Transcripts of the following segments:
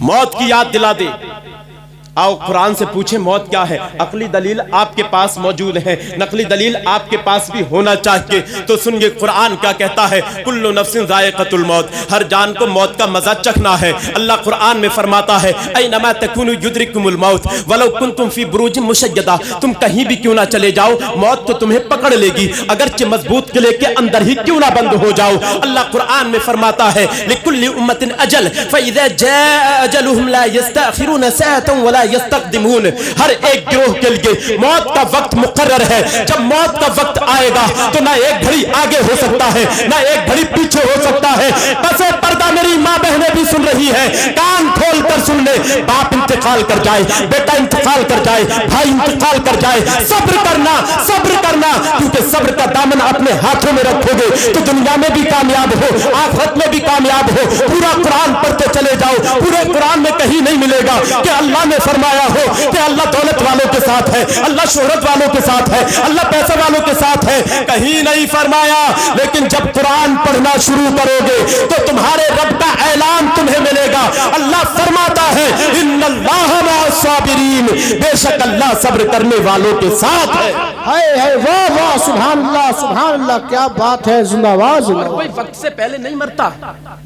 मौत की याद दिला दे। आओ कुरान से पूछें मौत क्या है। अकली दलील आपके पास मौजूद है, नकली दलील आपके पास भी होना चाहिए। तो सुनिए कुरान क्या कहता है, कुल्लु नफ्सिन ज़ाइक़तुल मौत, हर जान को मौत का मजा चखना है। अल्लाह कुरान में फरमाता है, ऐनमा तकुनु युद्रिकुमुल मौत वलौ कुंतुम फी बुरूजिन मुशय्यदा, तुम कहीं भी क्यों ना चले जाओ मौत तो तुम्हें पकड़ लेगी, अगरचे मजबूत किले के अंदर ही क्यों ना बंद हो जाओ। अल्लाह कुरान में फरमाता है, लिकुल्लि उम्मतिन अजल फइज़ा जाअ अजलुहुम ला यस्तअखिरून सअतन वला यस्तक़दिमून, हर एक गिरोह के लिए मौत का वक्त मुकर्रर है। जब मौत का वक्त आएगा तो ना एक घड़ी आगे हो सकता है ना एक घड़ी पीछे हो सकता है। पसे पर्दा मेरी माँ बहनें भी सुन रही है, कान खोल कर सुन ले। बाप इंतकाल कर जाए, बेटा इंतकाल कर जाए, भाई इंतकाल कर जाए, सब्र करना, सब्र करना, क्योंकि सब्र का दामन अपने हाथों में रखोगे तो दुनिया में भी कामयाब हो, आखिरत में भी कामयाब हो। पूरा कुरान पढ़ते चले जाओ, पूरे कुरान में कहीं नहीं मिलेगा कि अल्लाह ने फरमाया हो कि अल्लाह दौलत वालों के साथ है, अल्लाह शोहरत वालों के साथ है, अल्लाह पैसे वालों के साथ है, कहीं नहीं फरमाया। लेकिन जब कुरान पढ़ना शुरू करोगे तो तुम्हारे रब का ऐलान तुम्हें मिलेगा। अल्लाह फरमाता है, इन्नल्लाह मअस-साबिरीन, बेशक अल्लाह सब्र करने वालों के साथ है। हाय हाय, वाह वाह, सुभान अल्लाह, क्या बात है, जिंदाबाद। कोई वक्त से पहले नहीं मरता।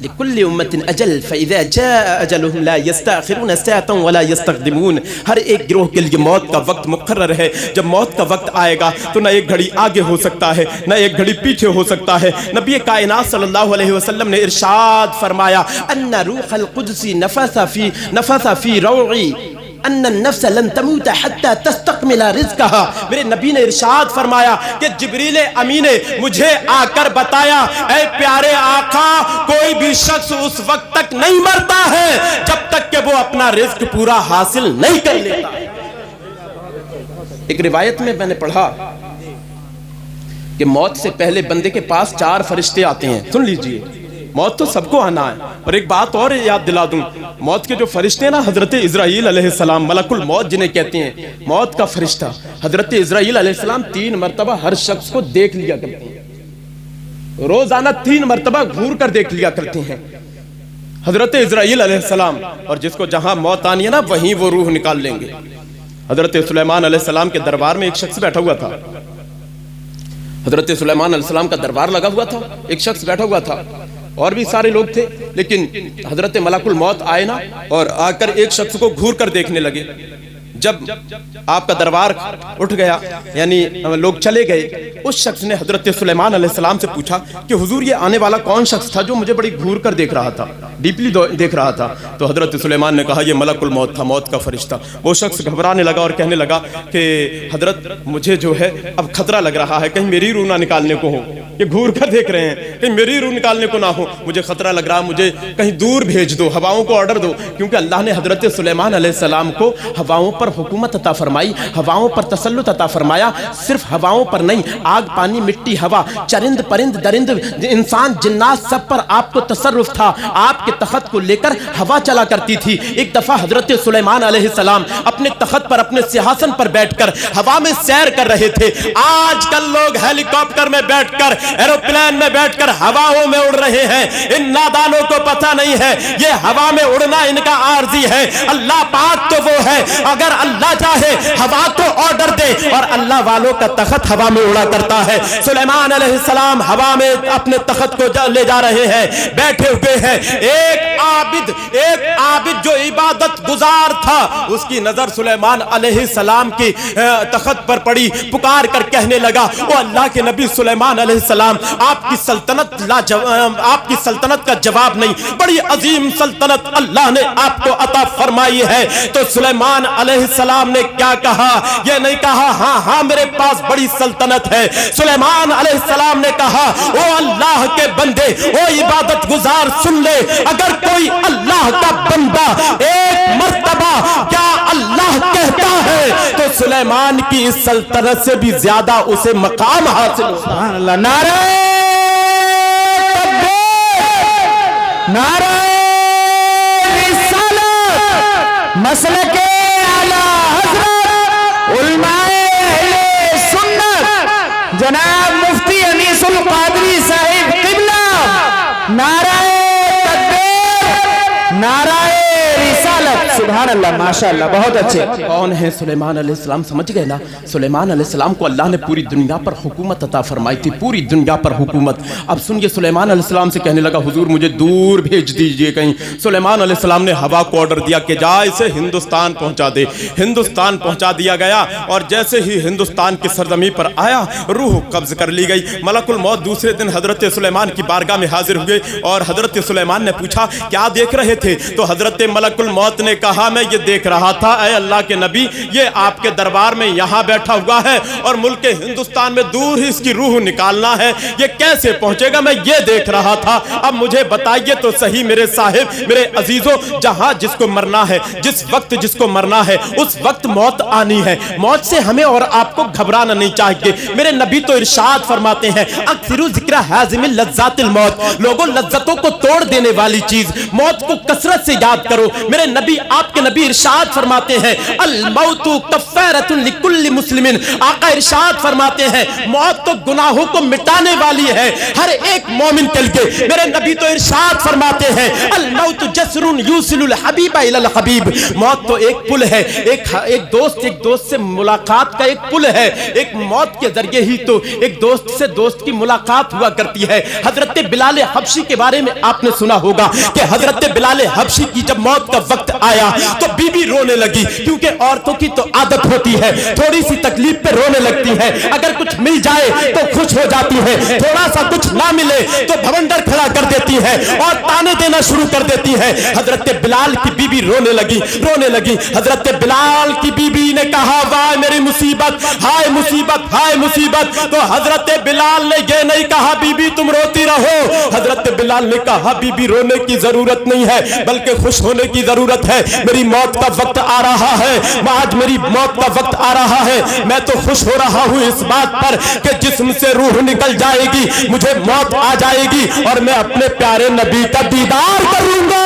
लिकुल्लि उम्मतिन अजल फइज़ा जाअ अजलुहुम ला यस्तअखिरून सअतन वला यस्तक़दिमून, हर एक गिरोह के लिए मौत का वक्त मुकर्रर है। जब मौत का वक्त आएगा तो न एक घड़ी आगे हो सकता है न एक घड़ी पीछे हो सकता है। नबी कायनात सल्लल्लाहु अलैहि वसल्लम ने इरशाद फरमाया, अन्ना रूहल कुदसी नफसा फी रौई अन्नन नफ्स लन तमूत हत्ता तस्तकमिला रिज़्क़हा। मेरे नबी ने इरशाद फरमाया कि जिब्रील अमीन ने मुझे आकर बताया, ऐ प्यारे आका, कोई भी शख्स उस वक्त तक नहीं मरता है जब तक कि वो अपना रिज़्क़ पूरा हासिल नहीं कर लेता। एक रिवायत में मैंने पढ़ा कि मौत से पहले बंदे के पास 4 फरिश्ते आते हैं। सुन लीजिए, मौत तो सबको आना है। और एक बात और याद दिला दूं, मौत के जो फरिश्ते ना, हजरत इज़राइल अलैहिस्सलाम, मलकुल मौत जिन्हें कहते हैं, मौत का फरिश्ता हजरत इज़राइल अलैहिस्सलाम 3 मरतबा हर शख्स को देख लिया करते हैं, रोजाना 3 मरतबा घूर कर देख लिया करते हैं हजरत इज़राइल अलैहिस्सलाम। और जिसको जहां मौत आनी है ना, वहीं वो रूह निकाल लेंगे। हजरत सुलेमान अलैहिस्सलाम के दरबार में एक शख्स बैठा हुआ था। हजरत सुलेमान अलैहिस्सलाम का दरबार लगा हुआ था, एक शख्स बैठा हुआ था, और भी सारे लोग थे, लेकिन हजरत मलकुल मौत आए ना और आकर एक शख्स को घूर कर देखने लगे। जब आपका दरबार उठ गया, यानी लोग चले गए, उस शख्स ने हजरत सुलेमान अलैहिस्सलाम से पूछा कि हुजूर ये आने वाला कौन शख्स था जो मुझे बड़ी घूर कर देख रहा था, डीपली देख रहा था। तो हजरत सुलेमान ने कहा, ये मलकुल मौत था, मौत का फरिश्ता। वो शख्स घबराने लगा और कहने लगा कि हजरत मुझे जो है अब खतरा लग रहा है, कहीं मेरी रूह ना निकालने को हो, ये घूर कर देख रहे हैं, कहीं मेरी रूह निकालने को ना हो, मुझे खतरा लग रहा, मुझे कहीं दूर भेज दो, हवाओं को ऑर्डर दो। क्योंकि अल्लाह ने हजरत सुलेमान अलैहिस्सलाम को हवाओं पर हुकूमत अता फरमाई, हवाओं पर तसल्लुत अता फरमाया। सिर्फ हवाओं पर नहीं, आग, पानी, मिट्टी, हवा, चरिंद परिंद दरिंद, इंसान, जिन्नात, सब पर आपको तसर्रुफ था। आपके तख्त को लेकर हवा चला करती थी। एक दफा हजरत सुलेमान अलैहिस्सलाम अपने तख्त पर, अपने सिंहासन पर बैठकर हवा में सैर कर रहे थे। आजकल लोग हेलीकॉप्टर में बैठकर, एरोप्लेन में बैठकर हवाओं में उड़ रहे हैं। इन नादानों को पता नहीं है ये हवा में उड़ना इनका आर्जी है। अल्लाह पाक तो वो है, अगर अल्लाह चाहे हवा को ऑर्डर दे, और अल्लाह वालों का तख्त हवा में उड़ा करता है। सुलेमान अलैहिस्सलाम हवा में अपने तख्त को ले जा रहे हैं, बैठे हुए हैं। एक आबिद जो इबादत गुजार था, उसकी नजर सुलेमान अलैहिस्सलाम की तख्त पर पड़ी। पुकार कर कहने लगा, ओ अल्लाह के नबी सुलेमान अलैहिस्सलाम, आपकी सल्तनत का जवाब नहीं, बड़ी अजीम सल्तनत अल्लाह ने आपको अता फरमाई है। तो सुलेमान अलैहिस्सलाम ने क्या कहा? यह नहीं कहा हाँ हाँ मेरे पास बड़ी सल्तनत है। सुलेमान अलैहिस्सलाम ने कहा, ओ अल्लाह के बंदे, ओ इबादत गुजार, सुन ले, अगर कोई अल्लाह का बंदा एक मर्तबा क्या अल्लाह कहता है तो सुलेमान की इस सल्तनत से भी ज्यादा उसे मकाम हासिल होता है। नारे नारे रिसालत, मसलक आला हज़रत उलमाए अहले सुन्नत जनाब मुफ्ती अनीसुल कादरी साहिब क़िबला, नारे तकबीर, नारे रिसालत। सुभान अल्लाह, माशाअल्लाह, बहुत अच्छे। कौन है सुलेमान अलैहिस्सलाम? समझ गए ना? सुलेमान अलैहिस्सलाम को अल्लाह ने पूरी दुनिया पर हुकूमत अता फरमाई थी, पूरी दुनिया पर हुकूमत। अब सुनिए, सुलेमान अलैहिस्सलाम से कहने लगा, हुजूर मुझे दूर भेज दीजिए कहीं। सुलेमान अलैहिस्सलाम ने हवा को ऑर्डर दिया कि जा इसे हिंदुस्तान पहुंचा दे। हिंदुस्तान पहुंचा दिया गया और जैसे ही हिंदुस्तान की सरजमी पर आया, रूह कब्ज कर ली गई। मलकुल मौत दूसरे दिन हजरत सुलेमान की बारगाह में हाजिर हुए और हजरत सुलेमान ने पूछा, क्या देख रहे थे? तो हजरत मलकुल मौत ने कहा, मैं ये देख रहा था ऐ अल्लाह के नबी, ये आपके दरबार में यहाँ बैठा हुआ है और मुल्क हिंदुस्तान में दूर ही इसकी रूह निकालना है, ये कैसे पहुंचेगा? मैं ये देख रहा था। अब मुझे बताइए तो सही मेरे साहिब, मेरे अजीजों, जहां जिसको मरना है, जिस वक्त जिसको मरना है, उस वक्त मौत आनी है। मौत से हमें और आपको घबराना नहीं चाहिए। मेरे नबी तो इरशाद फरमाते हैं, अक्सिरु ज़िक्र हाज़िमिल लज़्ज़ातिल मौत, लोगों लज्जतों को तोड़ देने वाली चीज मौत को कसरत से याद करो। मेरे नबी, आपके नबी इरशाद फरमाते हैं, अल मौतु कफ़ारतुन लिकुल्लि मुस्लिमिन, आका इरशाद फरमाते हैं, मौत तो गुनाहों को मिटाने वाली है हर एक मोमिन के लिए। मेरे नबी तो इरशाद फरमाते हैं, अल मौतु जस्रुन यूसिलुल हबीबा इलल हबीब, मौत तो एक पुल है, एक दोस्त से मुलाकात का एक पुल है। एक मौत के जरिए ही तो एक दोस्त से दोस्त की मुलाकात हुआ करती है। हजरत बिलाल हबशी के बारे में आपने सुना होगा कि हजरत बिलाल हबशी की जब मौत का वक्त आया तो बीबी रोने लगी, क्योंकि औरतों की तो आदत होती है थोड़ी सी तकलीफ पे रोने लगती है। अगर कुछ मिल जाए तो खुश हो जाती है, थोड़ा सा कुछ ना मिले तो भवंडर खड़ा कर देती है और ताने देना शुरू कर देती है। हजरत बिलाल की बीबी रोने लगी। हजरत बिलाल की बीबी ने कहा, वाह मेरी मुसीबत, हाय मुसीबत, हाय मुसीबत। तो हजरत बिलाल ने ये नहीं कहा, बीबी तुम रोती रहो। हजरत बिलाल ने कहा, बीबी रोने की जरूरत नहीं है, बल्कि खुश होने की जरूरत है। मेरी मौत का वक्त आ रहा है, आज मेरी मौत का वक्त आ रहा है। मैं तो खुश हो रहा हूं इस बात पर कि जिस्म से रूह निकल जाएगी, मुझे मौत आ जाएगी और मैं अपने प्यारे नबी का दीदार करूंगा।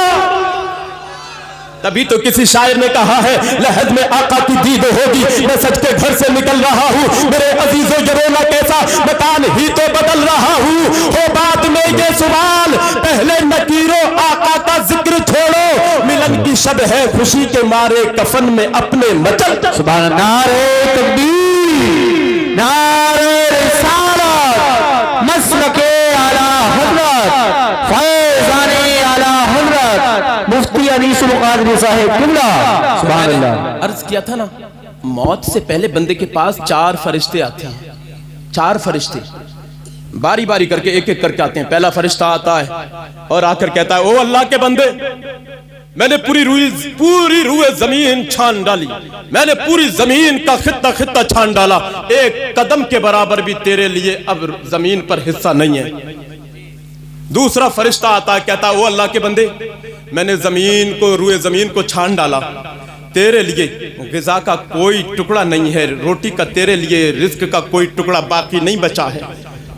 तभी तो किसी शायर ने कहा है, लहद में आका की दीद होगी, मैं सच के घर से निकल रहा हूँ। मेरे अजीजों ये रोना कैसा, मकान ही तो बदल रहा हूँ। हो बाद में ये सवाल, पहले नकीरो आका का जिक्र छोड़ो, मिलन की शब है खुशी के मारे कफन में अपने मचल। सुभान अल्लाह, नारे तकबीर, नारे रिसालत, मसलके आला हज़रत, फैज़ाने आला हज़रत मुफ्ती अनीसुल क़ादरी साहिब किबला। सुभान अल्लाह। अर्ज किया था ना, मौत से पहले बंदे के पास 4 फरिश्ते आते हैं। 4 फरिश्ते बारी बारी करके एक एक करके आते हैं। पहला फरिश्ता आता है और आकर कहता है, ओ अल्लाह के बंदे, मैंने पूरी रूए जमीन छान डाली, मैंने पूरी जमीन का खित्ता छान डाला, एक कदम के बराबर भी तेरे लिए अब जमीन पर हिस्सा नहीं है। दूसरा फरिश्ता आता है, कहता है, ओ अल्लाह के बंदे, मैंने रूए जमीन को छान डाला, तेरे लिए ग़िज़ा का कोई टुकड़ा नहीं है, रोटी का तेरे लिए रिज़्क़ का कोई टुकड़ा बाकी नहीं बचा है।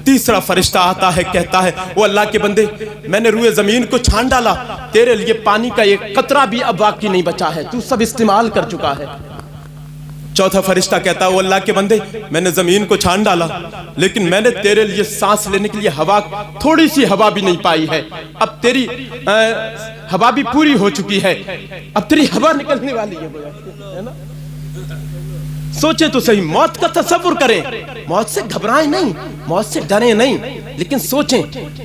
तीसरा फरिश्ता आता है, कहता है, ओ अल्लाह के बंदे, मैंने रूए जमीन को छान डाला, तेरे लिए पानी का एक कतरा भी अब बाकी नहीं बचा है, तू सब इस्तेमाल कर चुका है। चौथा फरिश्ता कहता है, ओ अल्लाह के बंदे, मैंने जमीन को छान डाला, लेकिन मैंने तेरे लिए सांस लेने के लिए हवा, थोड़ी सी हवा भी नहीं पाई है। अब तेरी हवा भी पूरी हो चुकी है, अब तेरी हवा निकलने वाली है ना। सोचे तो सही, मौत का तसव्वुर करें, मौत से घबराएं नहीं, मौत से डरें नहीं, लेकिन सोचें,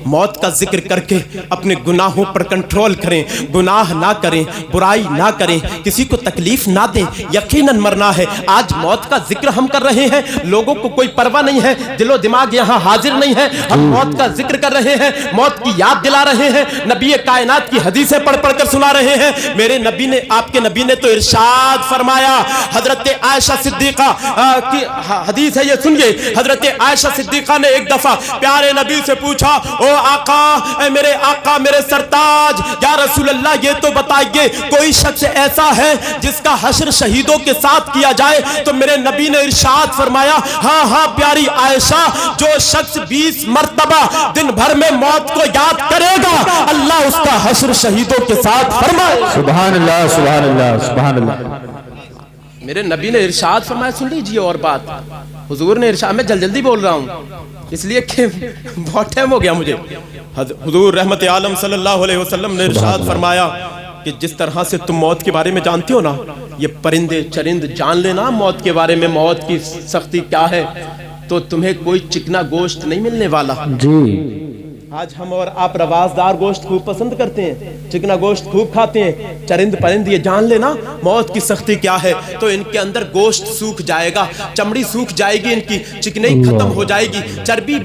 मौत का जिक्र करके अपने गुनाहों पर कंट्रोल करें, गुनाह ना करें, बुराई ना करें, किसी को तकलीफ ना दें। यकीनन मरना है। आज मौत का जिक्र हम कर रहे हैं, लोगों को कोई परवाह नहीं है, दिलो दिमाग यहाँ हाजिर नहीं है, हम मौत का जिक्र कर रहे हैं, मौत की याद दिला रहे हैं, नबी कायनात की हदीसें पढ़ पढ़ कर सुना रहे हैं। मेरे नबी ने, आपके नबी ने तो इरशाद फरमाया, हजरत आयशा सिद्दीका की हदीस है, ये सुनिए। हजरत आयशा सिद्दीका ने एक दफा प्यारे नबी से पूछा, ओ आका, मेरे आका, मेरे सरताज, या रसूल अल्लाह, ये तो बताइए कोई शख्स ऐसा है जिसका हश्र शहीदों के साथ किया जाए? तो मेरे नबी ने इरशाद फरमाया, हाँ हाँ प्यारी आयशा, जो शख्स 20 मर्तबा दिन भर में मौत को याद करेगा, अल्लाह उसका हश्र शहीदों के साथ फरमाए। सुभान अल्लाह, सुभान अल्लाह, सुभान अल्लाह। मेरे नबी ने इरशाद फरमाया, सुन लीजिए। और बात हुजूर ने इरशाद, मैं जल्दी बोल रहा हूँ इसलिए कि बहुत टाइम हो गया मुझे। हुजूर रहमत आलम सल्लल्लाहु अलैहि वसल्लम ने इरशाद फरमाया, کہ جس طرح سے تم موت کے بارے میں جانتے ہو نا، یہ پرندے چرند جان لینا موت کے بارے میں، موت کی سختی کیا ہے، تو تمہیں کوئی چکنا گوشت نہیں ملنے والا۔ جی آج ہم اور آپ روازدار گوشت خوب پسند کرتے ہیں، چکنا گوشت خوب کھاتے ہیں، چرند پرند یہ جان لینا موت کی سختی کیا ہے، تو ان کے اندر گوشت سوکھ جائے گا، چمڑی سوکھ جائے گی، ان کی چکنائی ختم ہو جائے گی، چربی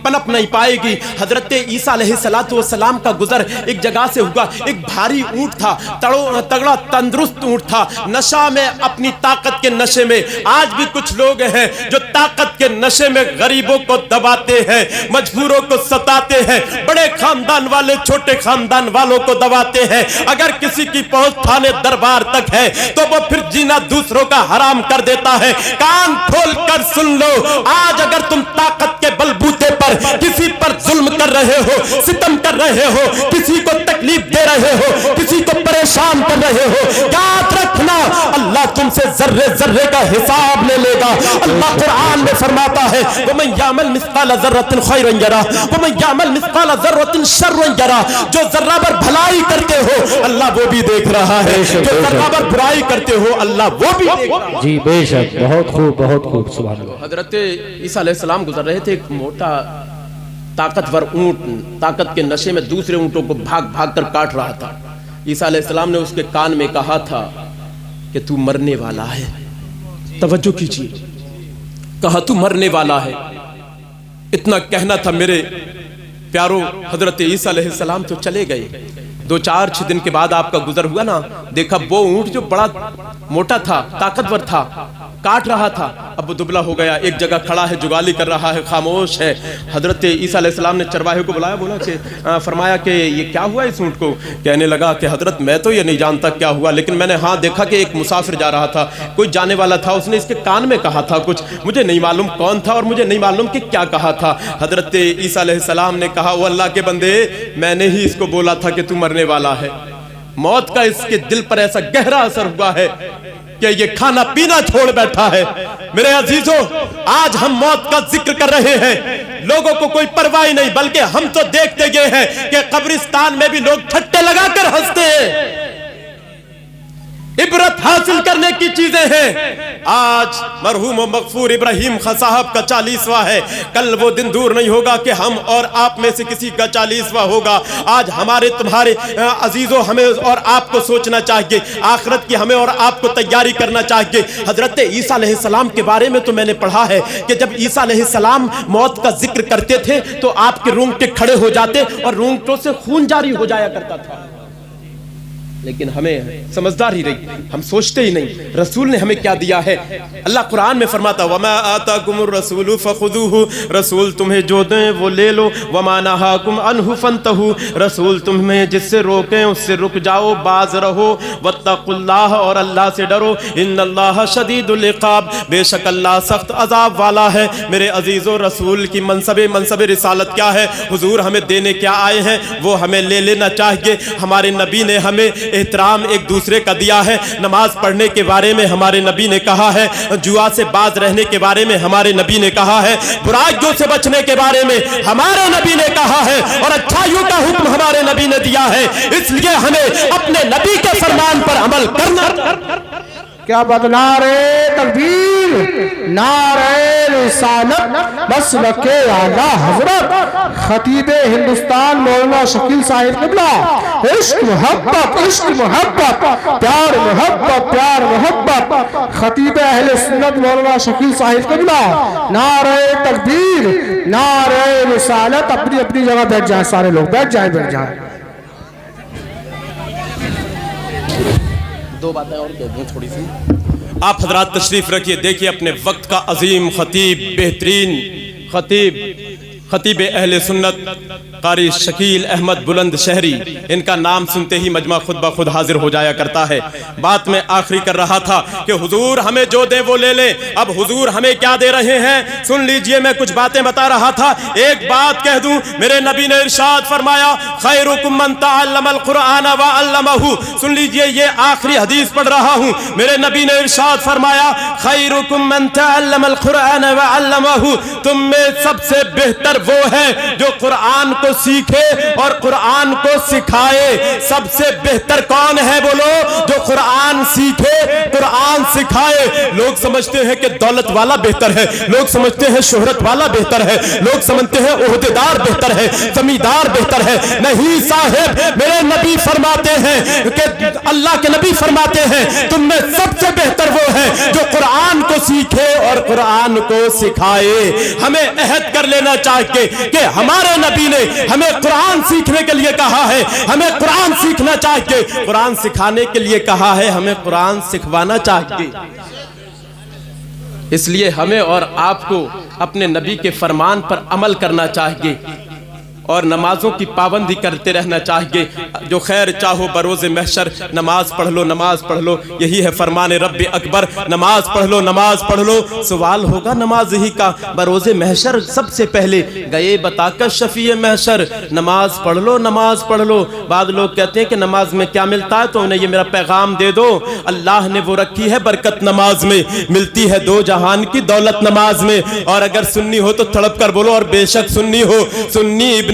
پنپ نہیں پائے گی۔ حضرت عیسیٰ علیہ السلام کا گزر ایک جگہ سے ہوا، ایک بھاری اونٹ تھا، تگڑا تندرست اونٹ تھا، نشہ میں، اپنی طاقت کے نشے میں۔ آج بھی کچھ لوگ ہیں جو طاقت کے نشے میں غریبوں کو دباتے ہیں، مجبوروں کو ستاتے ہیں، بڑے خاندان والے چھوٹے خاندان والوں کو دباتے ہیں۔ اگر کسی کی پہنچ تھانے دربار تک ہے تو وہ پھر جینا دوسروں کا حرام کر دیتا ہے۔ کان کھول کر سن لو، آج اگر تم طاقت کے بلبوتے پر کسی پر ظلم کر رہے ہو، ستم کر رہے ہو، کسی کو تکلیف دے رہے ہو، کسی کو پریشان کر رہے ہو، یاد رکھنا اللہ تم سے ذرے ذرے کا حساب لے لے گا۔ اللہ قرآن میں فرماتا ہے وَمَن يَعْمَلْ مِثْقَالَ ذَرَّةٍ خَيْرًا يَرَهُ وَمَن يَعْمَلْ مِثْقَالَ ذَرَّةٍ شَرًّا يَرَهُ۔ جو ذرہ بھر بھلائی کرتے ہو اللہ وہ بھی دیکھ رہا ہے، جو ذرہ بھر برائی کرتے ہو اللہ وہ بھی دیکھ رہا ہے۔ جی بے شک، بہت خوب بہت خوب، سبحان اللہ۔ حضرت عیسیٰ علیہ السلام گزر رہے تھے، ایک موٹا طاقتور اونٹ طاقت کے نشے میں دوسرے اونٹوں کو بھاگ بھاگ کر کاٹ رہا تھا۔ عیسیٰ علیہ السلام نے اس کے کان میں کہا تھا کہ تو مرنے والا ہے، توجہ کیجیے، کہا تو مرنے والا ہے۔ اتنا کہنا تھا میرے پیارو، حضرت عیسیٰ علیہ السلام تو چلے گئے۔ 2-4 دن کے بعد آپ کا گزر ہوا نا، دیکھا وہ اونٹ جو بڑا موٹا تھا، طاقتور تھا، کاٹ رہا تھا، اب وہ دبلا ہو گیا، ایک جگہ کھڑا ہے، جگالی کر رہا ہے، خاموش ہے۔ حضرت عیسیٰ علیہ السلام نے چرواہے کو بلایا، بولا کہ فرمایا کہ یہ کیا ہوا اس اونٹ کو؟ کہنے لگا کہ حضرت میں تو یہ نہیں جانتا کیا ہوا، لیکن میں نے ہاں دیکھا کہ ایک مسافر جا رہا تھا، کوئی جانے والا تھا، اس نے اس کے کان میں کہا تھا کچھ، مجھے نہیں معلوم کون تھا اور مجھے نہیں معلوم کہ کیا کہا تھا۔ حضرت عیسیٰ علیہ السلام نے کہا وہ اللہ کے بندے، میں نے ہی اس کو بولا تھا کہ تو مرنے والا ہے۔ موت کا اس کے دل پر ایسا گہرا اثر ہوا ہے کہ یہ کھانا پینا چھوڑ بیٹھا ہے۔ میرے عزیزوں، آج ہم موت کا ذکر کر رہے ہیں، لوگوں کو کوئی پرواہ نہیں، بلکہ ہم تو دیکھتے یہ ہیں کہ قبرستان میں بھی لوگ ٹھٹے لگا کر ہنستے ہیں۔ عبرت حاصل کرنے کی چیزیں ہیں۔ آج مرحوم و مغفور ابراہیم خان صاحب کا 40واں ہے، کل وہ دن دور نہیں ہوگا کہ ہم اور آپ میں سے کسی کا 40واں ہوگا۔ آج ہمارے تمہارے عزیزوں ہمیں اور آپ کو سوچنا چاہیے، آخرت کی ہمیں اور آپ کو تیاری کرنا چاہیے۔ حضرت عیسیٰ علیہ السلام کے بارے میں تو میں نے پڑھا ہے کہ جب عیسیٰ علیہ السلام موت کا ذکر کرتے تھے تو آپ کے رونگٹے کھڑے ہو جاتے اور رونگٹوں سے خون جاری ہو جایا کرتا تھا۔ لیکن ہمیں سمجھدار ہی رہی، ہم سوچتے ہی نہیں رسول نے ہمیں کیا دیا ہے۔ اللہ قرآن میں فرماتا وَمَا آتَاكُمُ الرَّسُولُ فَخُذُوهُ، رسول تمہیں جو دیں وہ لے لو، وَمَا نَهَاكُمْ عَنْهُ فَانْتَهُوا، رسول تمہیں جس سے روکیں اس سے رک جاؤ، باز رہو، وَاتَّقُوا اللَّهَ، اور اللہ سے ڈرو، إِنَّ اللَّهَ شَدِيدُ الْعِقَابِ، بے شک اللہ سخت عذاب والا ہے۔ میرے عزیزوں، رسول کی منصب رسالت کیا ہے، حضور ہمیں دینے کیا آئے ہیں وہ ہمیں لے لینا چاہیے۔ ہمارے نبی نے ہمیں احترام ایک دوسرے کا دیا ہے، نماز پڑھنے کے بارے میں ہمارے نبی نے کہا ہے، جوا سے باز رہنے کے بارے میں ہمارے نبی نے کہا ہے، برائیوں سے بچنے کے بارے میں ہمارے نبی نے کہا ہے، اور اچھائیوں کا حکم ہمارے نبی نے دیا ہے۔ اس لیے ہمیں اپنے نبی کے فرمان پر عمل کرنا۔ کیا بات، نعرہ تکبیر، نعرہ رسالت، مسلک اعلیٰ حضرت خطیب ہندوستان مولانا شکیل صاحب قبلہ، عشق محبت، عشق محبت، پیار محبت، پیار محبت، خطیب اہل سنت مولانا شکیل صاحب قبلہ، نعرہ تکبیر، نعرہ رسالت۔ اپنی اپنی جگہ بیٹھ جائیں، سارے لوگ بیٹھ جائیں، بیٹھ جائیں۔ دو باتیں اور کہہ دوں تھوڑی سی، آپ حضرات تشریف رکھیے، دیکھیے اپنے وقت کا عظیم خطیب، بہترین خطیب اہل سنت قاری شکیل احمد بلند شہری، ان کا نام سنتے ہی مجمع خود بخود حاضر ہو جایا کرتا ہے۔ بات میں آخری کر رہا تھا کہ حضور ہمیں جو دے وہ لے لیں، اب حضور ہمیں کیا دے رہے ہیں سن لیجئے۔ میں کچھ باتیں بتا رہا تھا، ایک بات کہہ دوں، میرے نبی نے ارشاد فرمایا خیرکم من تعلم القرآن وعلمہ، سن لیجئے یہ آخری حدیث پڑھ رہا ہوں، میرے نبی نے ارشاد فرمایا خیرکم من تعلم القرآن وعلمہ، تم میں سب سے بہتر وہ ہے جو قرآن کو کو سیکھے اور قرآن کو سکھائے۔ سب سے بہتر کون ہے بولو؟ جو قرآن سیکھے، قرآن سکھائے۔ لوگ سمجھتے ہیں کہ دولت والا بہتر ہے، لوگ سمجھتے ہیں شہرت والا بہتر ہے، لوگ سمجھتے ہیں عہدیدار بہتر ہے، زمیندار بہتر ہے۔ نہیں صاحب، میرے نبی فرماتے ہیں کہ اللہ کے نبی فرماتے ہیں تم میں سب سے بہتر وہ ہے جو قرآن کو سیکھے اور قرآن کو سکھائے۔ ہمیں عہد کر لینا چاہیے کہ ہمارے نبی نے ہمیں قرآن سیکھنے کے لیے کہا ہے، ہمیں قرآن سیکھنا چاہیے، قرآن سکھانے کے لیے کہا ہے، ہمیں قرآن سکھوانا چاہیے۔ اس لیے ہمیں اور آپ کو اپنے نبی کے فرمان پر عمل کرنا چاہیے اور نمازوں کی پابندی کرتے رہنا چاہیے۔ جو خیر چاہو بروز محشر، نماز پڑھ لو، نماز پڑھ لو، یہی ہے فرمان رب اکبر، نماز پڑھ لو، نماز پڑھ لو۔ سوال ہوگا نماز ہی کا بروز محشر، سب سے پہلے گئے بتا کر شفیع محشر، نماز پڑھ لو، نماز پڑھ لو۔ بعض لوگ کہتے ہیں کہ نماز میں کیا ملتا ہے، تو انہیں یہ میرا پیغام دے دو، اللہ نے وہ رکھی ہے برکت نماز میں، ملتی ہے دو جہان کی دولت نماز میں۔ اور اگر سنی ہو تو تڑپ کر بولو، اور بے شک سنی ہو، سنی ابن